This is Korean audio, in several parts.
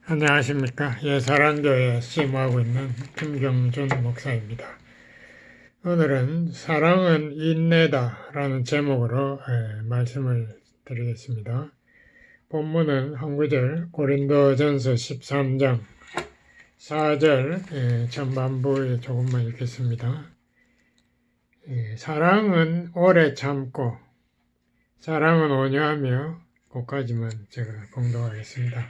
안녕하십니까. 예사랑교회 심호하고 있는 김경준 목사입니다. 오늘은 사랑은 인내다 라는 제목으로 말씀을 드리겠습니다. 본문은 한 구절 고린도전서 13장 4절 전반부에 조금만 읽겠습니다. 사랑은 오래 참고 사랑은 온유하며 그까지만 제가 봉독하겠습니다.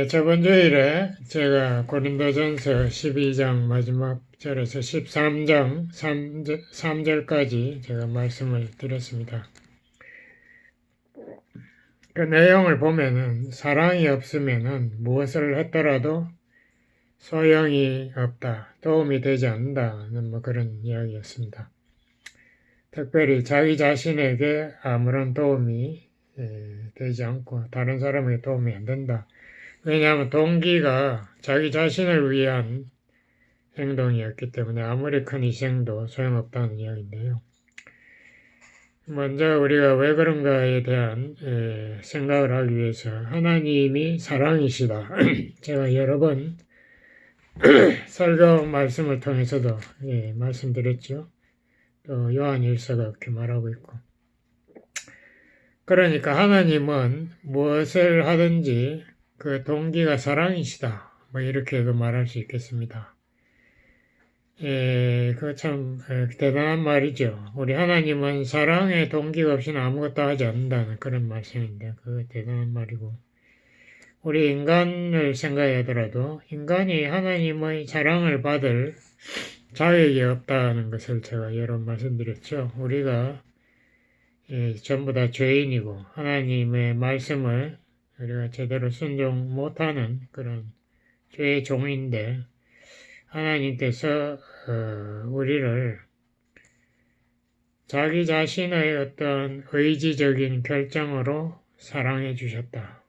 저번 주일에 제가 고린도전서 12장 마지막 절에서 13장 3절까지 제가 말씀을 드렸습니다. 그 내용을 보면은 사랑이 없으면은 무엇을 했더라도 소용이 없다, 도움이 되지 않는다는 뭐 그런 이야기였습니다. 특별히 자기 자신에게 아무런 도움이 되지 않고 다른 사람에게 도움이 안 된다. 왜냐하면 동기가 자기 자신을 위한 행동이었기 때문에 아무리 큰 희생도 소용없다는 이야기인데요. 먼저 우리가 왜 그런가에 대한 생각을 하기 위해서 하나님이 사랑이시다. 제가 여러 번 설교 말씀을 통해서도 말씀드렸죠. 또 요한일서가 그렇게 말하고 있고. 그러니까 하나님은 무엇을 하든지 그 동기가 사랑이시다. 뭐 이렇게도 말할 수 있겠습니다. 그거 참 대단한 말이죠. 우리 하나님은 사랑의 동기가 없이는 아무것도 하지 않는다는 그런 말씀인데 그거 대단한 말이고, 우리 인간을 생각하더라도 인간이 하나님의 사랑을 받을 자격이 없다는 것을 제가 여러 번 말씀드렸죠. 우리가 전부 다 죄인이고 하나님의 말씀을 우리가 제대로 순종 못하는 그런 죄의 종인데, 하나님께서 우리를 자기 자신의 어떤 의지적인 결정으로 사랑해 주셨다.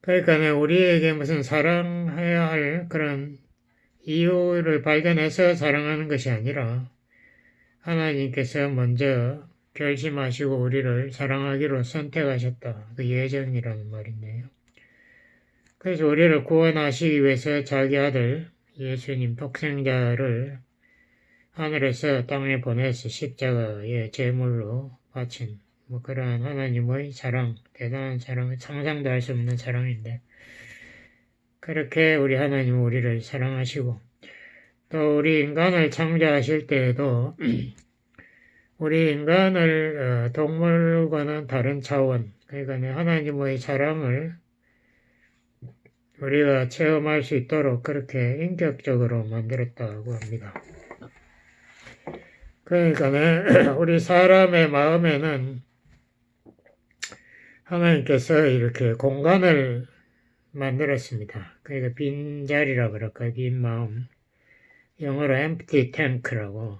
그러니까 우리에게 무슨 사랑해야 할 그런 이유를 발견해서 사랑하는 것이 아니라 하나님께서 먼저 결심하시고 우리를 사랑하기로 선택하셨다. 그 예정이라는 말인데요. 그래서 우리를 구원하시기 위해서 자기 아들 예수님 독생자를 하늘에서 땅에 보내서 십자가의 제물로 바친 뭐 그러한 하나님의 사랑, 대단한 사랑, 상상도 할 수 없는 사랑인데, 그렇게 우리 하나님은 우리를 사랑하시고 또 우리 인간을 창조하실 때에도 우리 인간을 동물과는 다른 차원, 그러니까 하나님의 사랑을 우리가 체험할 수 있도록 그렇게 인격적으로 만들었다고 합니다. 그러니까 우리 사람의 마음에는 하나님께서 이렇게 공간을 만들었습니다. 그러니까 빈자리라 그럴까요? 빈 마음. 영어로 empty tank라고.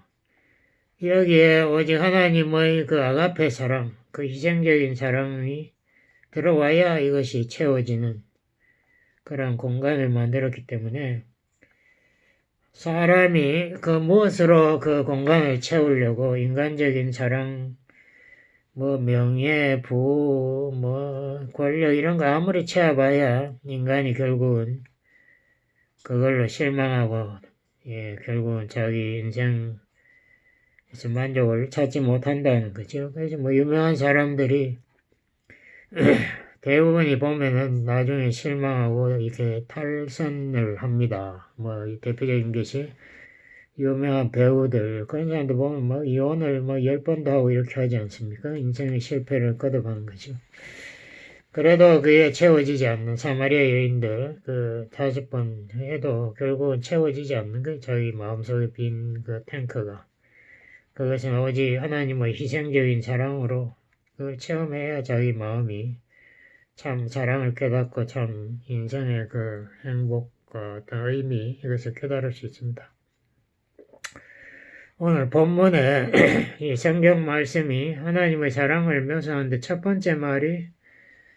여기에 오직 하나님의 그 아가페 사랑, 그 희생적인 사랑이 들어와야 이것이 채워지는 그런 공간을 만들었기 때문에 사람이 그 무엇으로 그 공간을 채우려고 인간적인 사랑, 뭐 명예, 부, 뭐 권력 이런 거 아무리 채워봐야 인간이 결국은 그걸로 실망하고 결국은 자기 인생에서 만족을 찾지 못한다는 거죠. 그래서 뭐 유명한 사람들이 대부분이 보면은 나중에 실망하고 이렇게 탈선을 합니다. 뭐 대표적인 것이 유명한 배우들, 그런 사람들 보면 뭐 이혼을 뭐 10번도 하고 이렇게 하지 않습니까? 인생의 실패를 거듭하는 거죠. 그래도 그게 채워지지 않는 사마리아 여인들 그 5번 해도 결국은 채워지지 않는 거예요. 자기 마음속에 빈 그 탱크가. 그것은 오직 하나님의 희생적인 사랑으로 그걸 체험해야 자기 마음이 참 사랑을 깨닫고 참 인생의 그 행복과 어떤 의미, 이것을 깨달을 수 있습니다. 오늘 본문에 이 성경 말씀이 하나님의 사랑을 묘사하는데 첫 번째 말이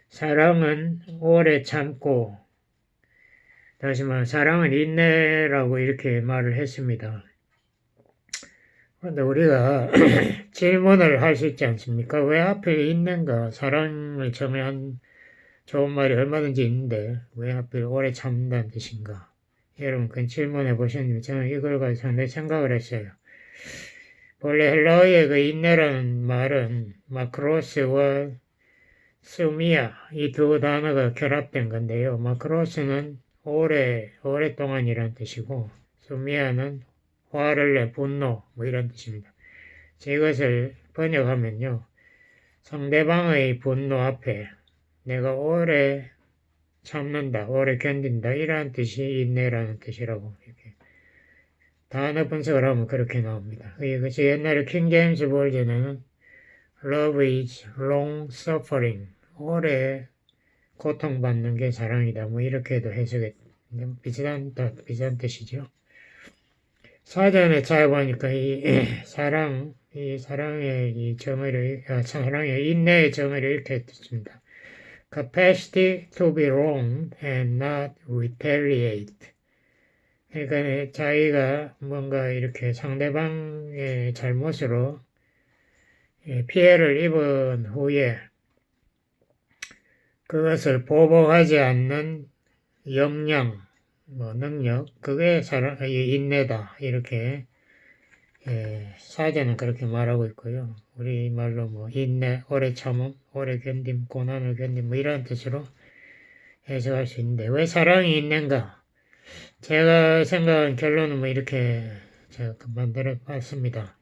사랑은 오래 참고, 다시 말해 사랑은 인내라고 이렇게 말을 했습니다. 근데 우리가 질문을 할 수 있지 않습니까? 왜 하필 있는가? 사랑을 정의한 좋은 말이 얼마든지 있는데 왜 하필 오래 참는다는 뜻인가? 여러분 그 질문해 보셨는지 저는 이걸 가지고 상당히 생각을 했어요. 원래 헬라어의 그 인내라는 말은 마크로스와 수미아 이 두 단어가 결합된 건데요. 마크로스는 오랫동안이란 뜻이고 수미아는 화를 내 분노 뭐 이런 뜻입니다. 이것을 번역하면요. 상대방의 분노 앞에 내가 오래 참는다, 오래 견딘다 이런 뜻이 인내라는 뜻이라고 이렇게 단어 분석을 하면 그렇게 나옵니다. 그래서 옛날에 킹 제임스 버전에는 Love is long suffering, 오래 고통받는 게 사랑이다. 뭐 이렇게도 해석해 비슷한 뜻이죠. 사전에 찾아보니까 사랑의 인내의 정의를 이렇게 듣습니다. Capacity to be wronged and not retaliate. 그러니까 자기가 뭔가 이렇게 상대방의 잘못으로 피해를 입은 후에 그것을 보복하지 않는 역량, 능력, 그게 인내다. 이렇게 사전은 그렇게 말하고 있고요. 우리말로 인내, 오래 참음, 오래 견딤, 고난을 견딤 이런 뜻으로 해석할 수 있는데 왜 사랑이 있는가? 제가 생각한 결론은 이렇게 제가 만들어 봤습니다.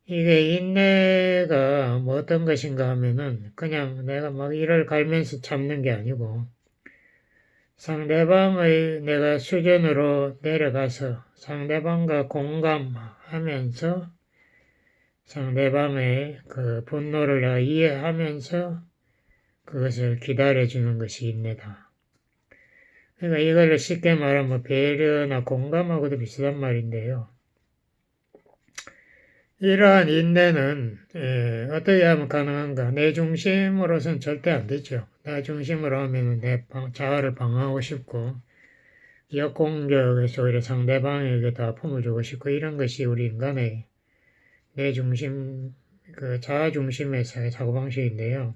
이게 인내가 어떤 것인가 하면은 그냥 내가 이를 갈면서 참는 게 아니고 상대방의 내가 수준으로 내려가서 상대방과 공감하면서 상대방의 그 분노를 내가 이해하면서 그것을 기다려주는 것이 인내다. 그러니까 이걸 쉽게 말하면 배려나 공감하고도 비슷한 말인데요. 이러한 인내는 어떻게 하면 가능한가? 내 중심으로서는 절대 안 되죠. 나 중심으로 하면 내 자아를 방어하고 싶고 역공격에서 오히려 상대방에게 더 아픔을 주고 싶고 이런 것이 우리 인간의 내 중심, 그 자아 중심의 사고방식인데요.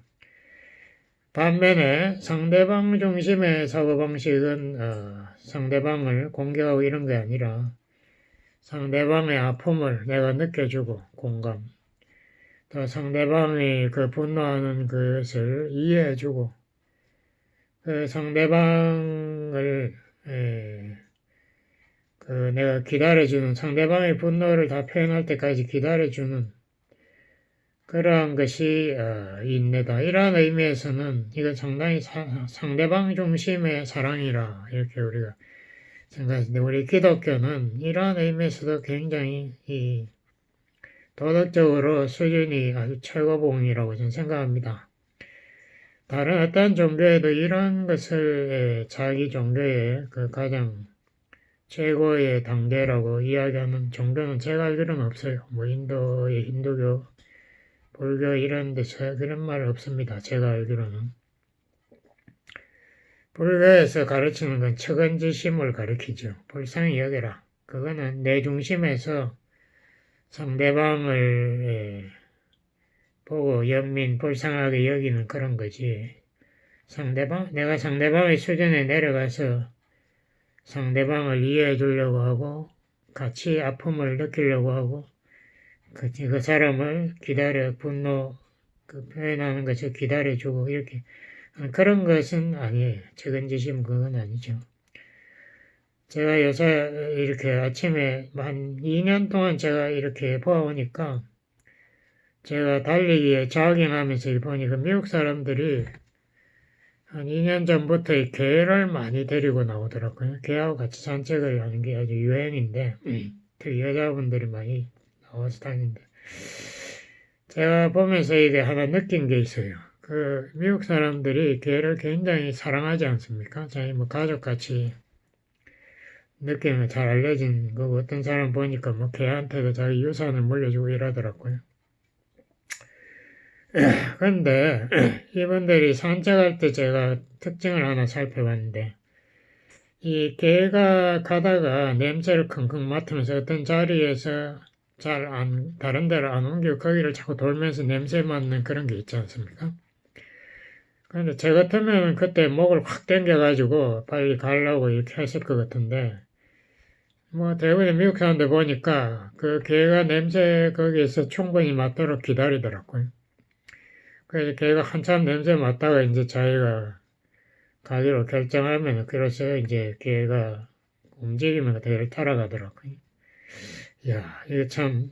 반면에 상대방 중심의 사고방식은 상대방을 공격하고 이런 게 아니라 상대방의 아픔을 내가 느껴주고 공감, 또 상대방이 그 분노하는 것을 이해해주고 그 상대방을 내가 기다려주는 상대방의 분노를 다 표현할 때까지 기다려주는 그러한 것이 인내다. 이러한 의미에서는 이건 상당히 상대방 중심의 사랑이라 이렇게 우리가 생각하는데 우리 기독교는 이러한 의미에서도 굉장히 도덕적으로 수준이 아주 최고봉이라고 저는 생각합니다. 다른 어떤 종교에도 이런 것을 자기 종교의 그 가장 최고의 단계라고 이야기하는 종교는 제가 알기로는 없어요. 인도의 힌두교, 불교 이런 데서 그런 말 없습니다. 제가 알기로는. 불교에서 가르치는 건 측은지심을 가르치죠. 불쌍히 여겨라. 그거는 내 중심에서 상대방을 보고 불쌍하게 여기는 그런 거지. 내가 상대방의 수준에 내려가서 상대방을 이해해 주려고 하고 같이 아픔을 느끼려고 하고 그 사람을 분노 표현하는 것을 기다려주고 이렇게 그런 것은 아니에요. 측은지심 그건 아니죠. 제가 요새 이렇게 아침에 한 2년 동안 제가 이렇게 보아오니까 제가 달리기에 자깅하면서 보니까 미국 사람들이 한 2년 전부터 개를 많이 데리고 나오더라고요. 개하고 같이 산책을 하는 게 아주 유행인데 특히 여자분들이 많이 나와서 다니는데 제가 보면서 이게 하나 느낀 게 있어요. 그 미국 사람들이 개를 굉장히 사랑하지 않습니까? 자기 가족같이 느끼는 잘 알려진 거고 어떤 사람 보니까 개한테도 자기 유산을 물려주고 이러더라고요. 근데 이분들이 산책할 때 제가 특징을 하나 살펴봤는데 이 개가 가다가 냄새를 킁킁 맡으면서 어떤 자리에서 다른 데로 안 옮기고 거기를 자꾸 돌면서 냄새 맡는 그런 게 있지 않습니까? 그런데 저 같으면 그때 목을 확 당겨가지고 빨리 가려고 이렇게 했을 것 같은데, 뭐 대부분의 미국 사람들 보니까 그 개가 냄새 거기에서 충분히 맡도록 기다리더라고요. 그래서 개가 한참 냄새 맡다가 이제 자기가 가기로 결정하면, 그래서 이제 걔가 움직이면 걔를 따라가더라고요. 이야, 이게 참,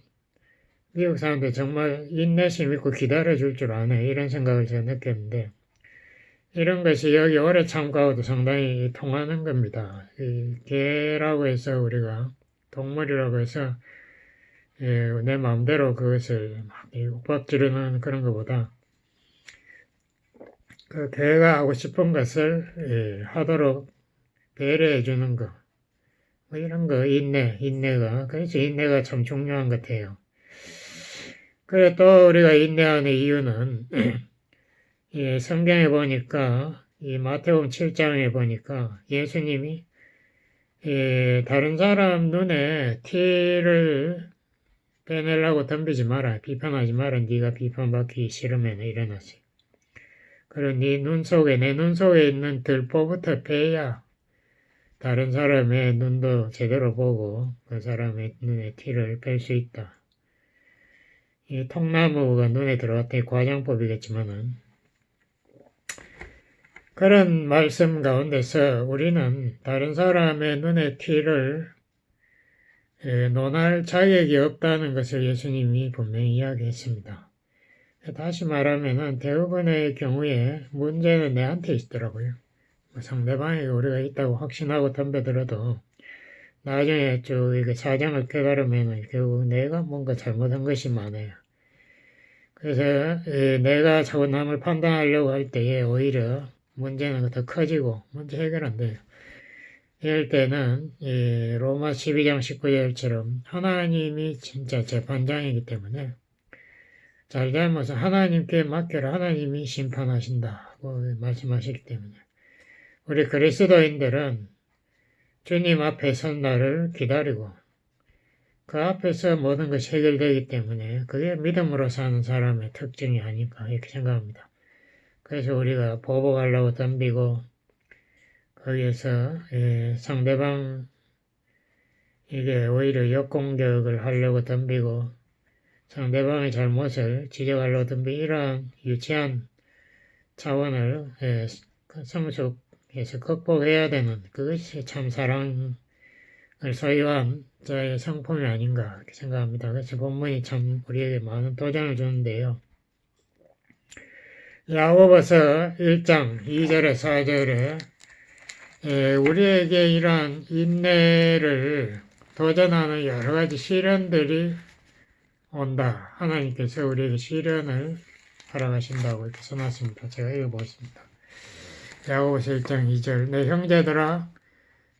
미국 사람들 정말 인내심 있고 기다려줄 줄 아네. 이런 생각을 제가 느꼈는데, 이런 것이 여기 오래 참가하고도 상당히 통하는 겁니다. 이 개라고 해서 우리가, 동물이라고 해서, 내 마음대로 그것을 막 윽박지르는 그런 것보다, 그 개가 하고 싶은 것을 하도록 배려해 주는 거, 뭐 이런 거, 인내가. 그래서 인내가 참 중요한 것 같아요. 그래, 또 우리가 인내하는 이유는, 성경에 보니까, 이 마태복음 7장에 보니까 예수님이, 다른 사람 눈에 티를 빼내려고 덤비지 마라. 비판하지 마라. 네가 비판받기 싫으면 일어나세요. 그리고 네 눈 속에, 내 눈 속에 있는 들보부터 빼야 다른 사람의 눈도 제대로 보고 그 사람의 눈에 티를 뺄 수 있다. 이 통나무가 눈에 들어갔더니 과장법이겠지만은, 그런 말씀 가운데서 우리는 다른 사람의 눈에 티를 논할 자격이 없다는 것을 예수님이 분명히 이야기했습니다. 다시 말하면 대부분의 경우에 문제는 내한테 있더라고요. 상대방에게 우리가 있다고 확신하고 덤벼들어도 나중에 쭉 이게 사정을 깨달으면 결국 내가 뭔가 잘못한 것이 많아요. 그래서 내가 자꾸 남을 판단하려고 할 때에 오히려 문제는 더 커지고 문제 해결 안 돼요. 이럴 때는 로마 12장 19절처럼 하나님이 진짜 재판장이기 때문에 잘잘못은 하나님께 맡겨라. 하나님이 심판하신다고 말씀하시기 때문에 우리 그리스도인들은 주님 앞에 선 날을 기다리고 그 앞에서 모든 것이 해결되기 때문에 그게 믿음으로 사는 사람의 특징이 아닐까 이렇게 생각합니다. 그래서 우리가 보복하려고 덤비고 거기에서 상대방 이게 오히려 역공격을 하려고 덤비고 상대방의 잘못을 지적하려고 덤비고 이러한 유치한 차원을 성숙해서 극복해야 되는 그것이 참 사랑을 소유한 저의 성품이 아닌가 이렇게 생각합니다. 그래서 본문이 참 우리에게 많은 도전을 주는데요. 야고보서 1장 2절에 4절에 우리에게 이러한 인내를 도전하는 여러 가지 시련들이 온다. 하나님께서 우리에게 시련을 허락하신다고 이렇게 써놨습니다. 제가 읽어보겠습니다. 야고보서 1장 2절 내 형제들아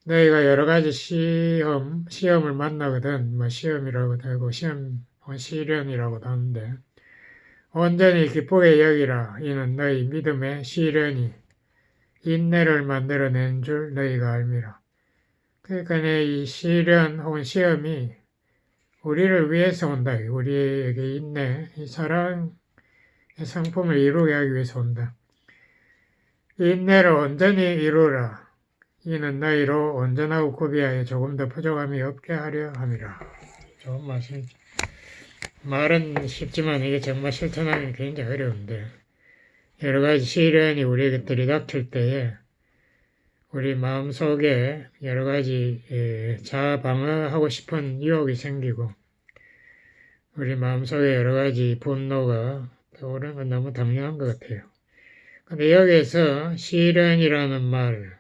너희가 여러 가지 시험을 만나거든 뭐 시험이라고도 하고 시련이라고도 하는데 온전히 기쁘게 여기라. 이는 너희 믿음의 시련이 인내를 만들어낸 줄 너희가 알미라. 그러니까 이 시련 혹은 시험이 우리를 위해서 온다. 우리에게 인내, 이 사랑의 성품을 이루게 하기 위해서 온다. 인내를 온전히 이루라. 이는 너희로 온전하고 구비하여 조금 더 부족함이 없게 하려 함이라. 좋은 말씀이죠. 말은 쉽지만 이게 정말 실천하기 굉장히 어려운데 여러 가지 시련이 우리에게 들이닥칠 때에 우리 마음속에 여러 가지 자아 방어하고 싶은 유혹이 생기고 우리 마음속에 여러 가지 분노가 떠오르는 건 너무 당연한 것 같아요. 근데 여기에서 시련이라는 말을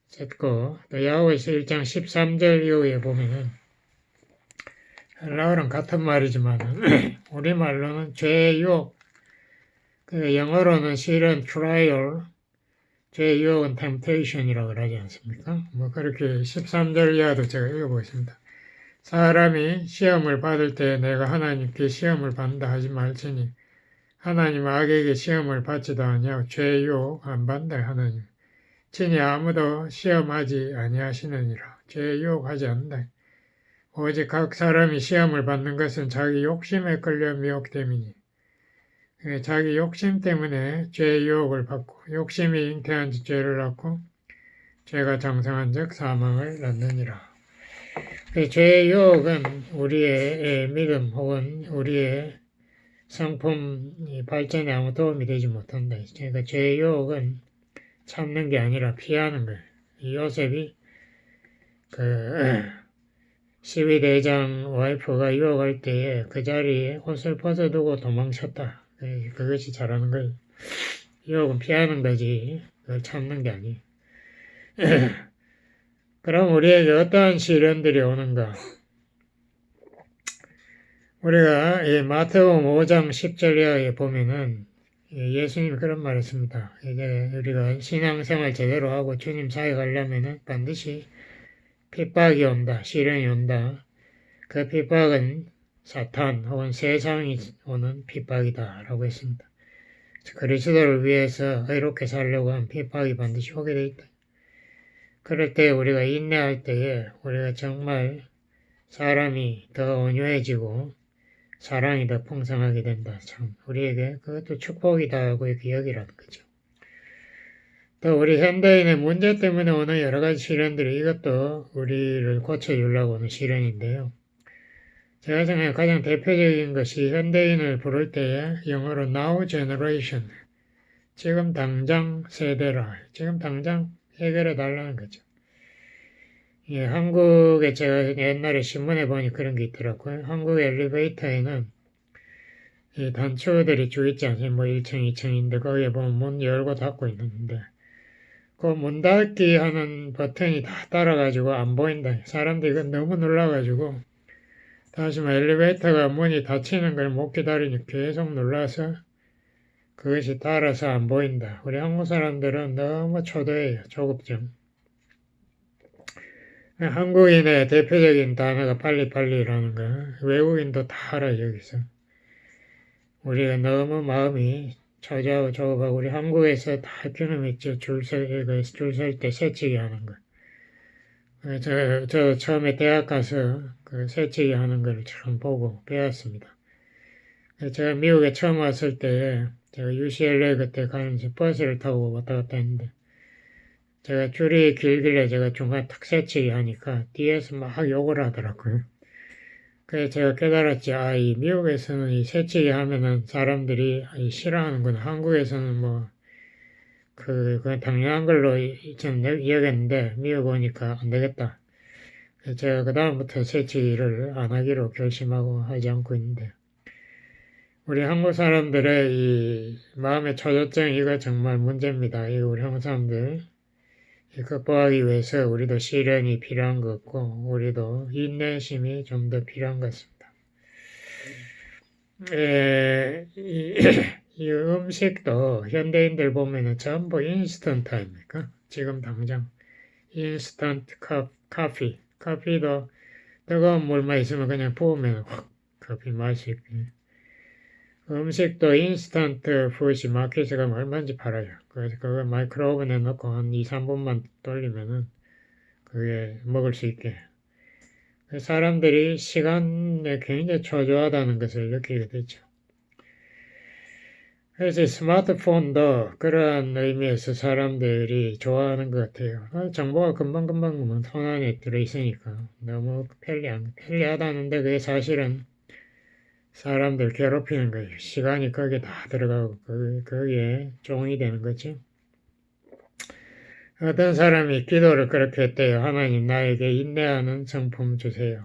썼고 또 야고보서 1장 13절 이후에 보면은 헬라어랑 같은 말이지만 우리말로는 죄의 유혹 영어로는 시련 trial 죄의 유혹은 temptation이라고 하지 않습니까? 뭐 그렇게 13절 이하도 제가 읽어보겠습니다. 사람이 시험을 받을 때 내가 하나님께 시험을 받는다 하지 말지니 하나님 악에게 시험을 받지도 아니하고 죄의 유혹 안 받는다 하나님. 친히 아무도 시험하지 아니하시느니라. 죄의 유혹하지 않는다. 오직 각 사람이 시험을 받는 것은 자기 욕심에 끌려 미혹됨이니 자기 욕심 때문에 죄의 유혹을 받고 욕심이 잉태한 죄를 낳고 죄가 장성한 즉 사망을 낳느니라. 죄의 유혹은 우리의 믿음 혹은 우리의 성품 발전에 아무 도움이 되지 못한다. 그러니까 죄의 유혹은 참는 게 아니라 피하는 거예요. 요셉이 그 12대장 와이프가 유혹할 때에 그 자리에 옷을 벗어두고 도망쳤다. 그것이 잘하는 거예요. 유혹은 피하는 거지 그걸 참는 게 아니에요. 그럼 우리에게 어떠한 시련들이 오는가? 우리가 마태복음 5장 10절 이하에 보면은 예수님이 그런 말을 했습니다. 이제 우리가 신앙생활 제대로 하고 주님 사에 가려면은 반드시 핍박이 온다, 시련이 온다. 그 핍박은 사탄 혹은 세상이 오는 핍박이다 라고 했습니다. 그리스도를 위해서 의롭게 살려고 하면 핍박이 반드시 오게 돼 있다. 그럴 때 우리가 인내할 때에 우리가 정말 사람이 더 온유해지고 사랑이 더 풍성하게 된다. 참 우리에게 그것도 축복이다 하고 이렇게 여기라는 거죠. 또 우리 현대인의 문제 때문에 오는 여러 가지 시련들이 이것도 우리를 고쳐주려고 오는 시련인데요. 제가 생각하는 가장 대표적인 것이 현대인을 부를 때에 영어로 now generation, 지금 당장 세대라, 지금 당장 해결해 달라는 거죠. 예, 한국에 제가 옛날에 신문에 보니 그런 게 있더라고요. 한국 엘리베이터에는 이 단추들이 쭉 있지 않습니까? 뭐 1층, 2층인데 거기에 보면 문 열고 닫고 있는데 그 문 닫기 하는 버튼이 다 따라가지고 안 보인다. 사람들이 너무 놀라가지고 다시 엘리베이터가 문이 닫히는 걸 못 기다리니 계속 눌러서 그것이 따라서 안 보인다. 우리 한국 사람들은 너무 초도해요. 조급증. 한국인의 대표적인 단어가 빨리빨리라는 거. 외국인도 다 알아요, 여기서. 우리가 너무 마음이 초조하고 조급하고 우리 한국에서 다 규놈 있죠. 줄 설 때 새치기 하는 거. 저 처음에 대학 가서 그 새치기 하는 걸 처음 보고 배웠습니다. 제가 미국에 처음 왔을 때 제가 UCLA 그때 가면서 버스를 타고 왔다 갔다 했는데 제가 줄이 길길래 제가 중간에 탁 새치기 하니까 뒤에서 막 욕을 하더라고요. 그래서 제가 깨달았지, 이 미국에서는 이 새치기 하면은 사람들이 싫어하는구나. 한국에서는 뭐, 그건 당연한 걸로 좀 여겼는데, 미국 오니까 안 되겠다. 그래서 제가 그다음부터 새치기를 안 하기로 결심하고 하지 않고 있는데, 우리 한국 사람들의 이 마음의 초조증, 이거 정말 문제입니다. 이거 우리 한국 사람들 극복하기 위해서 우리도 시련이 필요한 것 같고, 우리도 인내심이 좀 더 필요한 것 같습니다. 이 음식도 현대인들 보면은 전부 인스턴트 아닙니까? 지금 당장 인스턴트 커피. 커피도 뜨거운 물만 있으면 그냥 부으면 확 커피 맛이 있고. 음식도 인스턴트 푸드이 마켓에 가면 얼마인지 팔아요. 그래서 그걸 마이크로오븐에 넣고 한 2, 3분만 돌리면은 그게 먹을 수 있게. 사람들이 시간에 굉장히 초조하다는 것을 느끼게 되죠. 그래서 스마트폰도 그러한 의미에서 사람들이 좋아하는 것 같아요. 정보가 금방금방 손 안에 들어있으니까 너무 편리하다는데 그게 사실은 사람들 괴롭히는 거예요. 시간이 거기에 다 들어가고 거기에 종이 되는 거죠. 어떤 사람이 기도를 그렇게 했대요. 하나님 나에게 인내하는 성품 주세요.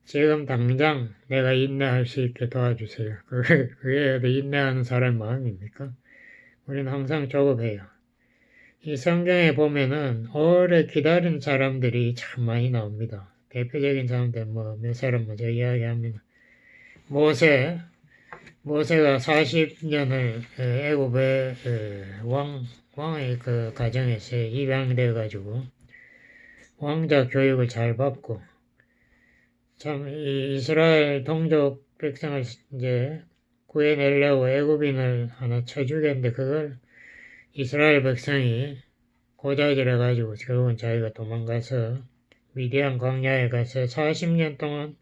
지금 당장 내가 인내할 수 있게 도와주세요. 그게 인내하는 사람 마음입니까? 우리는 항상 조급해요. 이 성경에 보면은 오래 기다린 사람들이 참 많이 나옵니다. 대표적인 사람들 몇 사람 먼저 이야기하면 모세가 40년을 애굽의 왕의 그 가정에서 입양돼 가지고 왕자 교육을 잘 받고 참 이스라엘 동족 백성을 이제 구해내려고 애굽인을 하나 쳐주겠는데 그걸 이스라엘 백성이 고자질해 가지고 결국은 자기가 도망가서 위대한 광야에 가서 40년 동안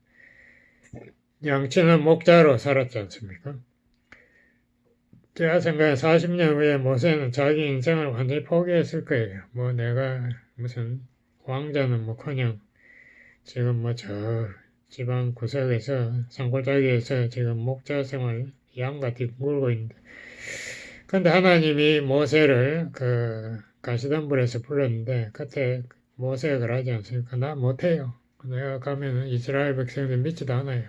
양치는 목자로 살았지 않습니까? 제가 생각에 40년 후에 모세는 자기 인생을 완전히 포기했을 거예요. 뭐 내가 무슨 왕자는 뭐커녕 지금 뭐 저 지방 구석에서 산골짜기에서 지금 목자 생활 양과 뒹굴고 있는데, 근데 하나님이 모세를 그 가시덤불에서 불렀는데 그때 모세가 그러지 않습니까? 나 못해요. 내가 가면은 이스라엘 백성들 믿지도 않아요.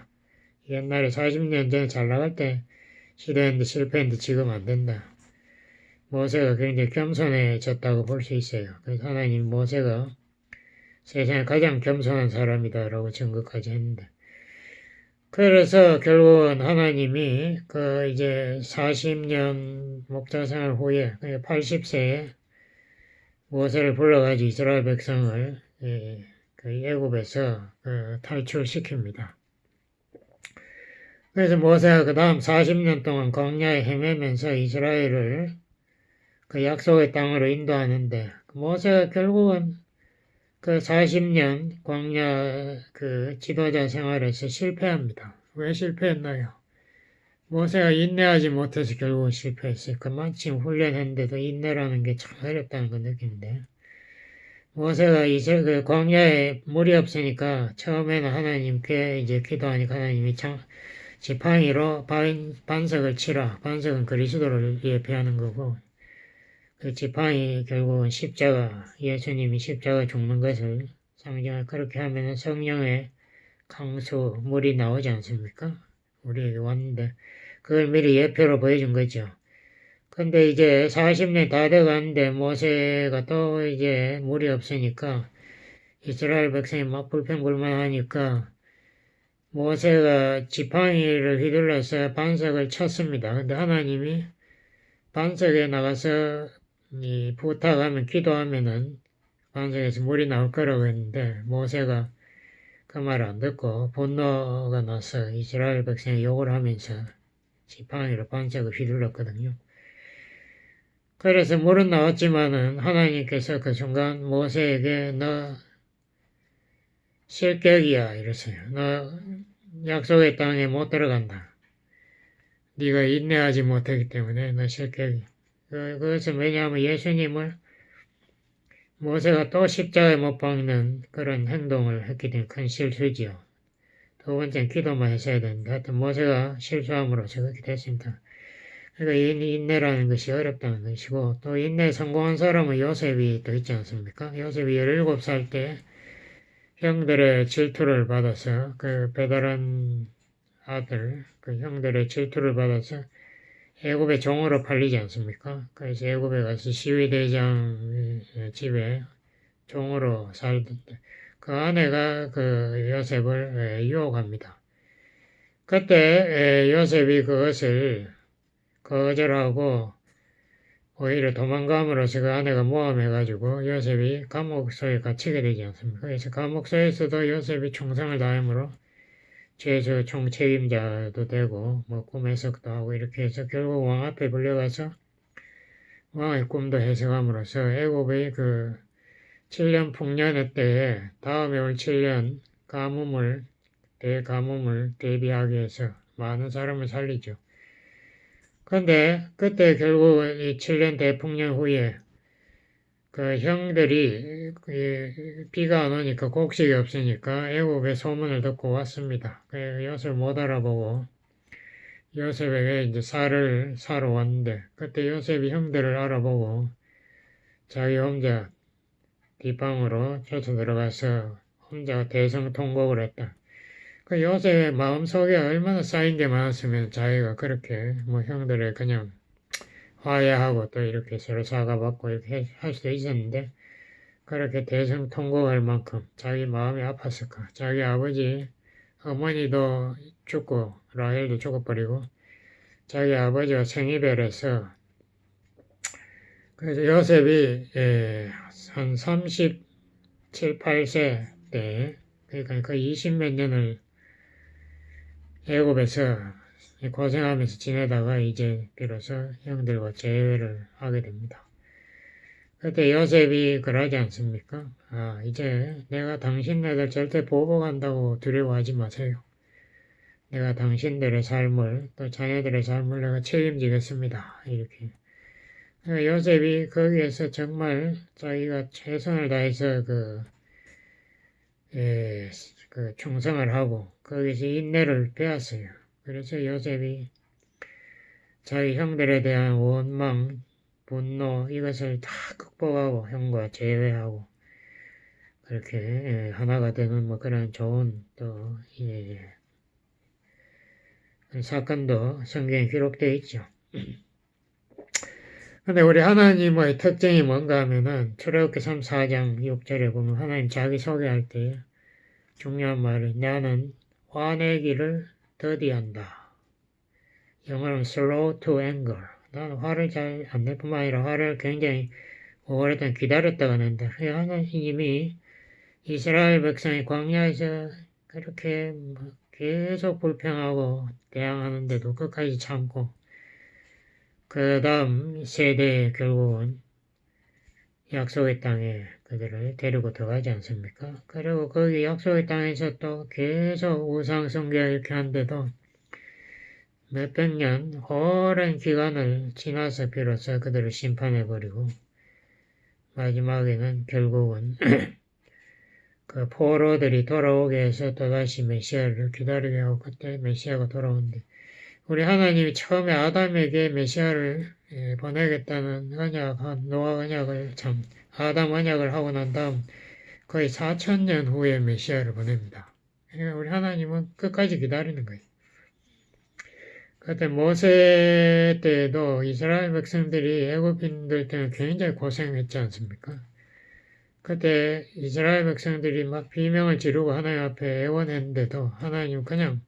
옛날에 40년 전에 잘 나갈 때 시도했는데 실패했는데 지금 안 된다. 모세가 굉장히 겸손해졌다고 볼 수 있어요. 그래서 하나님 모세가 세상에 가장 겸손한 사람이다라고 증거까지 했는데, 그래서 결국은 하나님이 그 이제 40년 목자 생활 후에 80세에 모세를 불러가지고 이스라엘 백성을 그 애굽에서 탈출시킵니다. 그래서 모세가 그 다음 40년 동안 광야에 헤매면서 이스라엘을 그 약속의 땅으로 인도하는데, 모세가 결국은 그 40년 광야 그 지도자 생활에서 실패합니다. 왜 실패했나요? 모세가 인내하지 못해서 결국은 실패했어요. 그만큼 훈련했는데도 인내라는 게 참 어렵다는 걸 느끼는데, 모세가 이제 그 광야에 물이 없으니까 처음에는 하나님께 이제 기도하니까 하나님이 지팡이로 반석을 치라. 반석은 그리스도를 예표하는 거고, 그 지팡이 결국은 십자가, 예수님이 십자가 죽는 것을 상징하고, 그렇게 하면 성령의 강수, 물이 나오지 않습니까? 우리에게 왔는데 그걸 미리 예표로 보여준 거죠. 근데 이제 40년 다 돼가는데 모세가 또 이제 물이 없으니까 이스라엘 백성이 막 불평불만하니까 모세가 지팡이를 휘둘러서 반석을 쳤습니다. 근데 하나님이 반석에 나가서 부탁하면 기도하면은 반석에서 물이 나올 거라고 했는데 모세가 그 말 안 듣고 분노가 나서 이스라엘 백성이 욕을 하면서 지팡이로 반석을 휘둘렀거든요. 그래서 물은 나왔지만은 하나님께서 그 순간 모세에게 너 실격이야 이랬어요. 너 약속의 땅에 못 들어간다. 네가 인내하지 못하기 때문에 너 실격이야. 그것은 왜냐하면 예수님을 모세가 또 십자가에 못 박는 그런 행동을 했기 때문에 큰 실수지요. 두 번째는 기도만 했어야 되는데 하여튼 모세가 실수함으로써 그렇게 됐습니다. 그러니까 인내라는 것이 어렵다는 것이고, 또 인내에 성공한 사람은 요셉이 또 있지 않습니까? 요셉이 17살 때 형들의 질투를 받아서 그 배달한 아들, 그 형들의 질투를 받아서 애굽의 종으로 팔리지 않습니까? 그래서 애굽에 가서 시위대장 집에 종으로 살던데 그 아내가 그 요셉을 유혹합니다. 그때 요셉이 그것을 거절하고 오히려 도망감으로써 그 아내가 모함해가지고 요셉이 감옥소에 갇히게 되지 않습니까? 그래서 감옥소에서도 요셉이 충성을 다함으로 죄수 총책임자도 되고 뭐 꿈 해석도 하고 이렇게 해서 결국 왕 앞에 불려가서 왕의 꿈도 해석함으로써 애굽의 그 7년 풍년의 때에 다음에 올 7년 대가뭄을 대비하기 위해서 많은 사람을 살리죠. 근데 그때 결국 이 7년 대풍년 후에 그 형들이 비가 안 오니까 곡식이 없으니까 애굽의 소문을 듣고 왔습니다. 요셉을 못 알아보고 요셉에게 이제 쌀을 사러 왔는데 그때 요셉이 형들을 알아보고 자기 혼자 뒷방으로 쫓아 들어가서 혼자 대성통곡을 했다. 그 요셉의 마음속에 얼마나 쌓인 게 많았으면 자기가 그렇게 뭐 형들을 그냥 화해하고 또 이렇게 서로 사과받고 이렇게 할 수도 있었는데 그렇게 대성통곡할 만큼 자기 마음이 아팠을까. 자기 아버지, 어머니도 죽고 라헬도 죽어버리고 자기 아버지가 생이별해서 그래서 요셉이 한 37, 8세 때 그러니까 그 20몇 년을 애굽에서 고생하면서 지내다가 이제 비로소 형들과 재회를 하게 됩니다. 그때 요셉이 그러지 않습니까? 아, 이제 내가 당신네들 절대 보복한다고 두려워하지 마세요. 내가 당신들의 삶을, 또 자녀들의 삶을 내가 책임지겠습니다. 이렇게. 요셉이 거기에서 정말 자기가 최선을 다해서 예, 충성을 하고 거기서 인내를 배웠어요. 그래서 요셉이 자기 형들에 대한 원망, 분노 이것을 다 극복하고 형과 재회하고 그렇게 하나가 되는 뭐 그런 좋은 또 사건도 성경에 기록되어 있죠. 근데 우리 하나님의 특징이 뭔가 하면은 출애굽기 3, 4장 6절에 보면 하나님 자기 소개할 때 중요한 말이 나는 화내기를 더디한다. 영어로는 slow to anger. 나는 화를 잘 안 낼 뿐만 아니라 화를 굉장히 오랫동안 기다렸다가 낸다. 하나님이 이스라엘 백성이 광야에서 그렇게 계속 불평하고 대항하는데도 끝까지 참고 그 다음 세대에 결국은 약속의 땅에 그들을 데리고 들어가지 않습니까? 그리고 거기 약속의 땅에서 또 계속 우상 숭배 이렇게 한데도 몇백 년 오랜 기간을 지나서 비로소 그들을 심판해버리고 마지막에는 결국은 그 포로들이 돌아오게 해서 또다시 메시아를 기다리게 하고 그때 메시아가 돌아오는데 우리 하나님이 처음에 아담에게 메시아를 보내겠다는 노아 언약을 아담 언약을 하고 난 다음 거의 4,000년 후에 메시아를 보냅니다. 그러니까 우리 하나님은 끝까지 기다리는 거예요. 그때 모세 때에도 이스라엘 백성들이 애굽인들 때문에 굉장히 고생했지 않습니까? 그때 이스라엘 백성들이 막 비명을 지르고 하나님 앞에 애원했는데도 하나님 그냥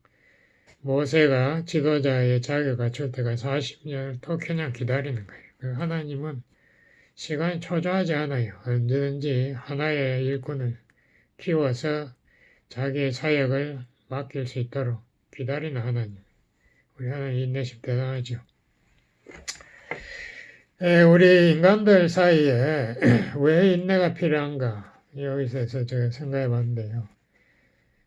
모세가 지도자의 자격을 갖출 때가 40년을 또 그냥 기다리는 거예요. 하나님은 시간이 초조하지 않아요. 언제든지 하나의 일꾼을 키워서 자기의 사역을 맡길 수 있도록 기다리는 하나님. 우리 하나님 인내심 대단하죠. 우리 인간들 사이에 왜 인내가 필요한가? 여기서 제가 생각해 봤는데요.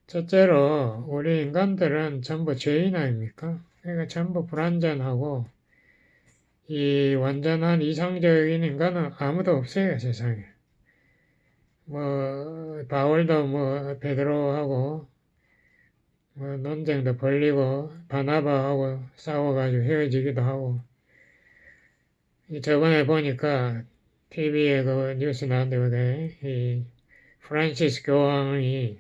첫째로 우리 인간들은 전부 죄인 아닙니까? 그러니까 전부 불완전하고 이 완전한 이상적인 인간은 아무도 없어요, 세상에. 뭐 바울도 뭐 베드로하고 뭐 논쟁도 벌리고 바나바하고 싸워가지고 헤어지기도 하고 저번에 보니까 TV에 그 뉴스 나왔는데 이 프란시스 교황이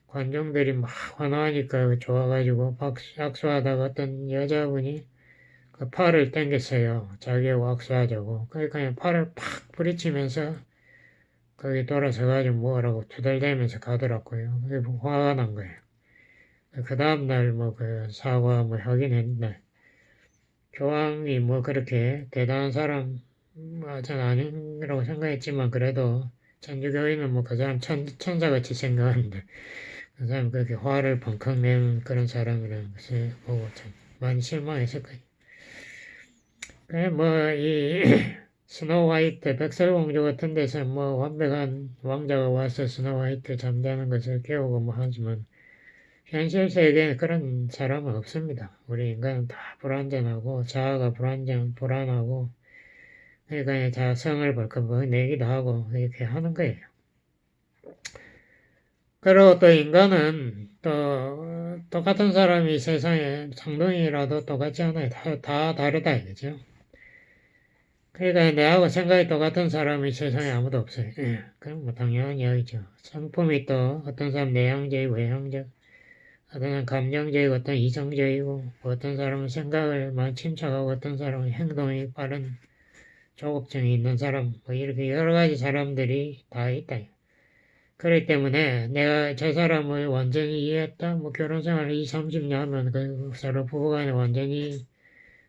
관중들이 막 환호하니까 좋아가지고 악수하다가 어떤 여자분이 그 팔을 당겼어요. 자기하고 악수하자고. 그러니까 팔을 팍 부딪히면서 거기 돌아서가지고 뭐라고 투덜대면서 가더라고요. 그게 화가 난 거예요. 그 다음날 뭐 그 사과 뭐 하긴 했는데 교황이 뭐 그렇게 대단한 사람 전 아니라고 생각했지만 그래도 천주교인은 뭐 그 사람 천사같이 생각하는데 그 사람 그렇게 화를 벙컥 내는 그런 사람이라는 것을 보고 참 많이 실망했을 거예요. 그래 뭐이 스노우 화이트 백설공주 같은 데서 뭐 완벽한 왕자가 와서 스노우 화이트 잠자는 것을 깨우고 뭐 하지만 현실 세계에는 그런 사람은 없습니다. 우리 인간은 다 불완전하고 자아가 불안하고 그러니까 자 성을 벌컥 내기도 하고 이렇게 하는 거예요. 그리고 또 인간은 또 똑같은 사람이 세상에 상동이라도 똑같지 않아요. 다 다르다 이거죠. 그러니까 내하고 생각이 똑같은 사람이 세상에 아무도 없어요. 그럼 뭐 당연한 이야기죠. 성품이 또 어떤 사람 내향적이고 외향적, 어떤 사람은 감정적이고 어떤 이성적이고 어떤 사람은 생각을 많이 침착하고 어떤 사람은 행동이 빠른 조급증이 있는 사람 뭐 이렇게 여러 가지 사람들이 다 있다. 그렇기 때문에 내가 저 사람을 완전히 이해했다. 뭐 결혼 생활을 20, 30년 하면 그 서로 부부간에 완전히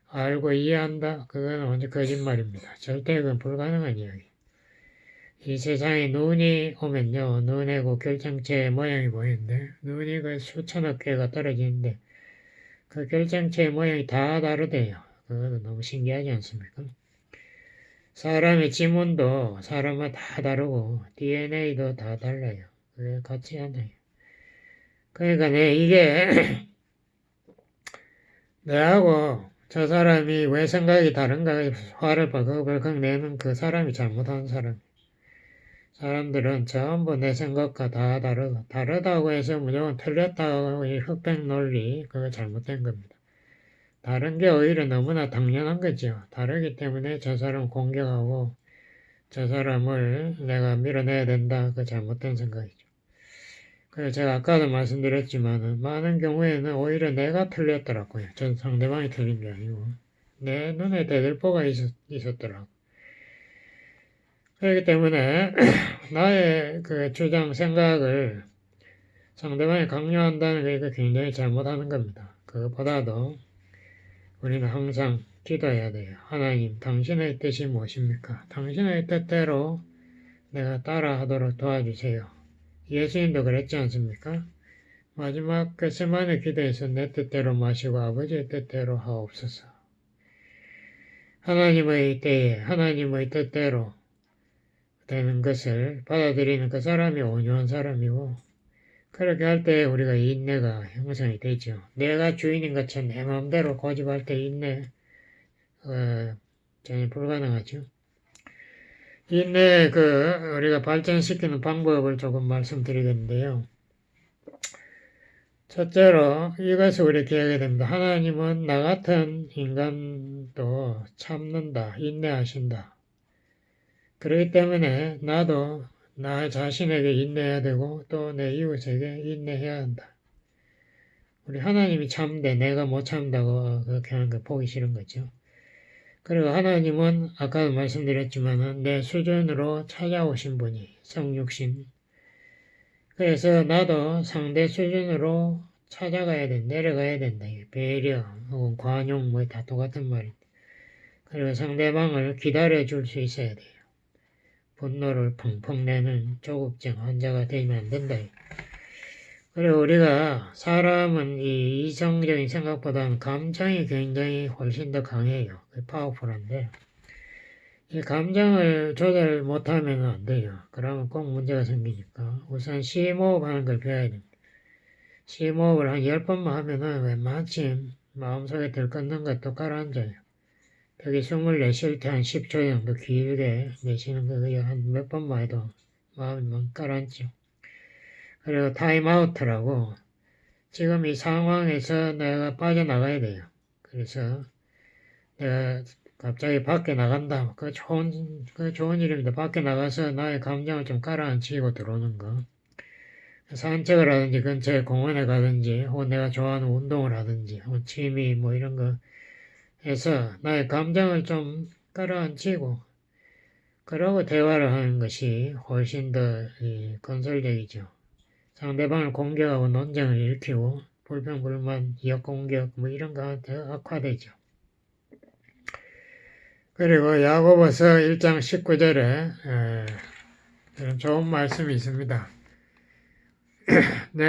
알고 이해한다. 그건 완전 거짓말입니다. 절대 그건 불가능한 이야기. 이 세상에 눈이 오면요. 눈에 그 결정체 모양이 보이는데 눈이 그 수천억 개가 떨어지는데 그 결정체 모양이 다 다르대요. 그거는 너무 신기하지 않습니까? 사람의 지문도 사람은 다 다르고 DNA도 다 달라요. 그게 같지 않아요. 그러니까 이게 내하고 저 사람이 왜 생각이 다른가 화를 벌컥벌컥 내는 그 사람이 잘못한 사람. 사람들은 전부 내 생각과 다 다르다고 해서 무조건 틀렸다고 이 흑백 논리 그거 잘못된 겁니다. 다른 게 오히려 너무나 당연한 거죠. 다르기 때문에 저 사람 공격하고 저 사람을 내가 밀어내야 된다. 그 잘못된 생각이죠. 그래서 제가 아까도 말씀드렸지만 많은 경우에는 오히려 내가 틀렸더라고요. 전 상대방이 틀린 게 아니고 내 눈에 대들보가 있었더라고. 그렇기 때문에 나의 그 주장 생각을 상대방이 강요한다는 게 이거 굉장히 잘못하는 겁니다. 그것보다도 우리는 항상 기도해야 돼요. 하나님, 당신의 뜻이 무엇입니까? 당신의 뜻대로 내가 따라하도록 도와주세요. 예수님도 그랬지 않습니까? 마지막 겟세마네 기도에서 내 뜻대로 마시고 아버지의 뜻대로 하옵소서. 하나님의 때에 하나님의 뜻대로 되는 것을 받아들이는 그 사람이 온유한 사람이고 그렇게 할 때 우리가 인내가 형성이 되죠. 내가 주인인 것처럼 내 마음대로 고집할 때 인내 전혀 불가능하죠. 인내 우리가 발전시키는 방법을 조금 말씀드리겠는데요. 첫째로 이것을 우리 기억해야 됩니다. 하나님은 나 같은 인간도 참는다, 인내하신다. 그렇기 때문에 나도 나 자신에게 인내해야 되고 또 내 이웃에게 인내해야 한다. 우리 하나님이 참되 내가 못 참다고 그렇게 하는 거 보기 싫은 거죠. 그리고 하나님은 아까도 말씀드렸지만 내 수준으로 찾아오신 분이 성육신. 그래서 나도 상대 수준으로 찾아가야 된다, 내려가야 된다. 배려 혹은 관용 뭐 다 똑같은 말인데. 그리고 상대방을 기다려줄 수 있어야 돼요. 분노를 펑펑 내는 조급증 환자가 되면 안 된다. 그리고 우리가 사람은 이 이성적인 생각보다는 감정이 굉장히 훨씬 더 강해요. 파워풀한데 이 감정을 조절 못하면 안 돼요. 그러면 꼭 문제가 생기니까 우선 심호흡 하는 걸 배워야 됩니다. 심호흡을 한 10번만 하면은 웬만큼 마음속에 들끓는 것도 가라앉아요. 여기 숨을 내쉴 때 한 10초 정도 길게 내쉬는 거 한 몇 번만 해도 마음이 가라앉죠. 그리고 타임아웃이라고 지금 이 상황에서 내가 빠져나가야 돼요. 그래서 내가 갑자기 밖에 나간다. 그 좋은 일입니다. 밖에 나가서 나의 감정을 좀 가라앉히고 들어오는 거. 산책을 하든지 근처에 공원에 가든지 혹은 내가 좋아하는 운동을 하든지 혹은 취미 뭐 이런 거 해서 나의 감정을 좀 가라앉히고 그러고 대화를 하는 것이 훨씬 더 건설적이죠. 상대방을 공격하고 논쟁을 일으키고 불평불만, 역공격 뭐 이런 거 더 악화되죠. 그리고 야고보서 1장 19절에 좋은 말씀이 있습니다. 네,